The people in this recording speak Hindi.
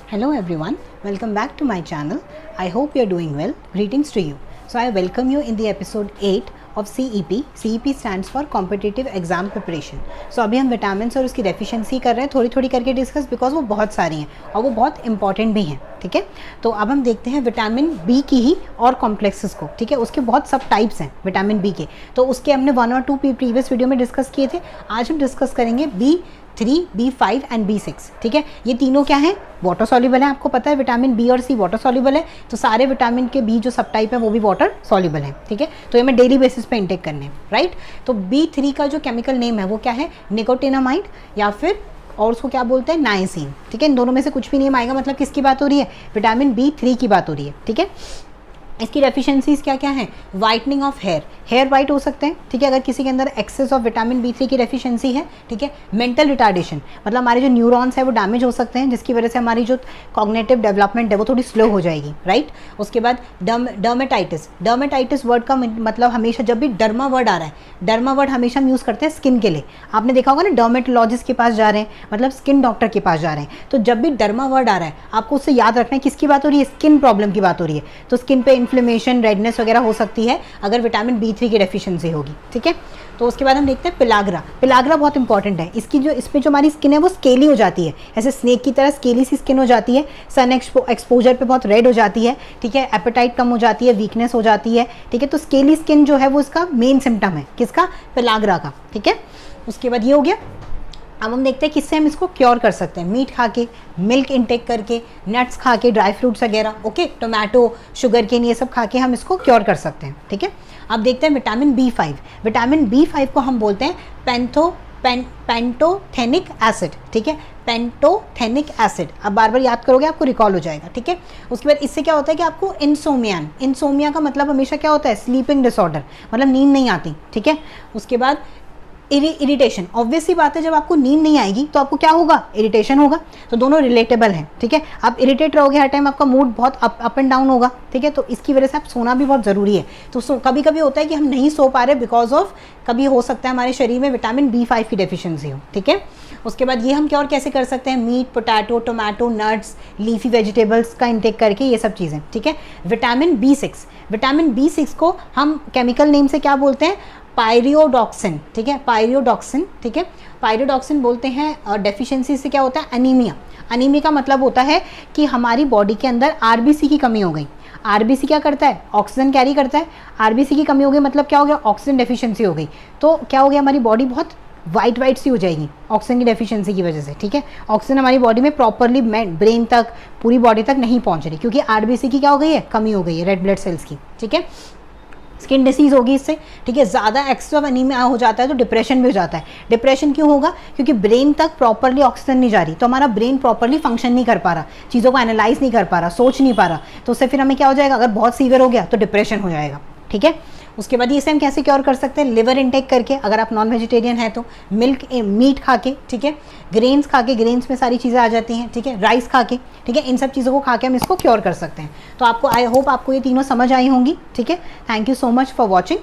Hello everyone, welcome back to my channel. I hope you are doing well. Greetings to you. So I welcome you in the episode 8 of CEP. CEP stands for Competitive Exam Preparation. So अभी हम विटामिन और उसकी डेफिशिएंसी कर रहे हैं, थोड़ी थोड़ी करके डिस्कस, बिकॉज वो बहुत सारी हैं और वो बहुत इंपॉर्टेंट भी हैं. ठीक है, तो अब हम देखते हैं विटामिन बी की ही और कॉम्प्लेक्सेस को. ठीक है, उसके बहुत सब टाइप्स हैं विटामिन बी के, तो उसके हमने 1 और 2 प्रीवियस वीडियो में डिस्कस किए थे. आज हम डिस्कस करेंगे B3, B5 एंड B6. ठीक है, ये तीनों क्या हैं? वाटर सॉल्युबल है. आपको पता है विटामिन बी और सी वाटर सॉल्युबल है, तो सारे विटामिन के बी जो सब टाइप है वो भी वाटर सॉल्युबल है. ठीक है, तो ये हमें डेली बेसिस पे इंटेक करने हैं, राइट. तो B3 का जो केमिकल नेम है वो क्या है? निकोटिनामाइड, या फिर और उसको क्या बोलते हैं? नाइसिन. ठीक है, इन दोनों में से कुछ भी नेम आएगा, मतलब किसकी बात हो रही है? विटामिन B3 की बात हो रही है. ठीक है, इसकी डेफिशिएंसीज क्या क्या हैं? वाइटनिंग ऑफ हेयर वाइट हो सकते हैं. ठीक है, अगर किसी के अंदर एक्सेस ऑफ विटामिन B3 की डेफिशिएंसी है. ठीक है, मेंटल रिटार्डेशन, मतलब हमारे जो न्यूरॉन्स है वो डैमेज हो सकते हैं, जिसकी वजह से हमारी जो कॉग्निटिव डेवलपमेंट है वो थोड़ी स्लो हो जाएगी, राइट. उसके बाद डर्मेटाइटिस वर्ड का मतलब हमेशा जब भी डर्मा वर्ड आ रहा है, डर्मा वर्ड हमेशा हम यूज़ करते हैं स्किन के लिए. आपने देखा होगा ना, डर्मेटोलॉजिस्ट के पास जा रहे हैं, मतलब स्किन डॉक्टर के पास जा रहे हैं. तो जब भी डर्मा वर्ड आ रहा है आपको उससे याद रखना है किसकी बात हो रही है? स्किन प्रॉब्लम की बात हो रही है. तो स्किन पे इन्फ्लेमेशन, रेडनेस वगैरह हो सकती है अगर विटामिन B3 की डेफिशिएंसी होगी. ठीक है, तो उसके बाद हम देखते हैं पिलाग्रा बहुत इंपॉर्टेंट है. इसमें जो हमारी स्किन है वो स्केली हो जाती है, ऐसे स्नेक की तरह स्केली सी स्किन हो जाती है. सन एक्सपोजर पे बहुत रेड हो जाती है. ठीक है, एपेटाइट कम हो जाती है, वीकनेस हो जाती है. ठीक है, तो स्केली स्किन जो है वो इसका मेन सिम्टम है. किसका? पिलाग्रा का. ठीक है, उसके बाद ये हो गया. अब हम देखते हैं किससे हम इसको क्योर कर सकते हैं. मीट खा के, मिल्क इंटेक करके, नट्स खा के, ड्राई फ्रूट्स वगैरह, ओके, टोमेटो, शुगर केन, ये सब खा के हम इसको क्योर कर सकते हैं. ठीक है, अब देखते हैं विटामिन B5. विटामिन B5 को हम बोलते हैं पेंटोथेनिक एसिड. ठीक है, पेंटोथेनिक एसिड. अब बार बार याद करोगे आपको रिकॉल हो जाएगा. ठीक है, उसके बाद इससे क्या होता है कि आपको इंसोमिया का मतलब हमेशा क्या होता है? स्लीपिंग डिसऑर्डर, मतलब नींद नहीं आती. ठीक है, उसके बाद इरिटेशन. ऑब्वियस सी बात है, जब आपको नींद नहीं आएगी तो आपको क्या होगा? इरिटेशन होगा. तो दोनों रिलेटेबल हैं. ठीक है, आप इरिटेट रहोगे हर टाइम, आपका मूड बहुत अप एंड डाउन होगा. ठीक है, तो इसकी वजह से आप सोना भी बहुत ज़रूरी है. तो कभी कभी होता है कि हम नहीं सो पा रहे बिकॉज ऑफ, कभी हो सकता है हमारे शरीर में विटामिन B5 की डेफिशिएंसी हो. ठीक है, उसके बाद ये हम क्या और कैसे कर सकते हैं? Meat, potato, tomato, nuts, leafy vegetables का इंटेक करके, ये सब चीज़ें. ठीक है, विटामिन B6 को हम केमिकल नेम से क्या बोलते हैं? पायरियोडॉक्सिन. ठीक है, पायरियोडॉक्सिन. ठीक है, पायरियोडॉक्सिन बोलते हैं. और डेफिशिएंसी से क्या होता है? अनीमिया का मतलब होता है कि हमारी बॉडी के अंदर RBC की कमी हो गई. RBC क्या करता है? ऑक्सीजन कैरी करता है. RBC की कमी हो गई मतलब क्या हो गया? ऑक्सीजन डेफिशिएंसी हो गई. तो क्या हो गया? हमारी बॉडी बहुत वाइट सी हो जाएगी ऑक्सीजन की डेफिशिएंसी की वजह से. ठीक है, ऑक्सीजन हमारी बॉडी में प्रॉपरली ब्रेन तक, पूरी बॉडी तक नहीं पहुंच रही, क्योंकि RBC की क्या हो गई है? कमी हो गई है, रेड ब्लड सेल्स की. ठीक है, स्किन डिसीज होगी इससे. ठीक है, ज़्यादा एक्सेस ऑफ एनीमिया हो जाता है तो डिप्रेशन भी हो जाता है. डिप्रेशन क्यों होगा? क्योंकि ब्रेन तक प्रॉपरली ऑक्सीजन नहीं जा रही, तो हमारा ब्रेन प्रॉपरली फंक्शन नहीं कर पा रहा, चीज़ों को एनालाइज नहीं कर पा रहा, सोच नहीं पा रहा. तो उससे फिर हमें क्या हो जाएगा? अगर बहुत सीवियर हो गया तो डिप्रेशन हो जाएगा. ठीक है, उसके बाद इसे हम कैसे क्योर कर सकते हैं? लिवर इंटेक करके, अगर आप नॉन वेजिटेरियन है तो. मीट खा के. ठीक है, ग्रेन्स खा के, ग्रेन्स में सारी चीज़ें आ जाती हैं. ठीक है, राइस खा के. ठीक है, इन सब चीज़ों को खा के हम इसको क्योर कर सकते हैं. तो आपको, आई होप आपको ये तीनों समझ आई होंगी. ठीक है, thank you so much for watching.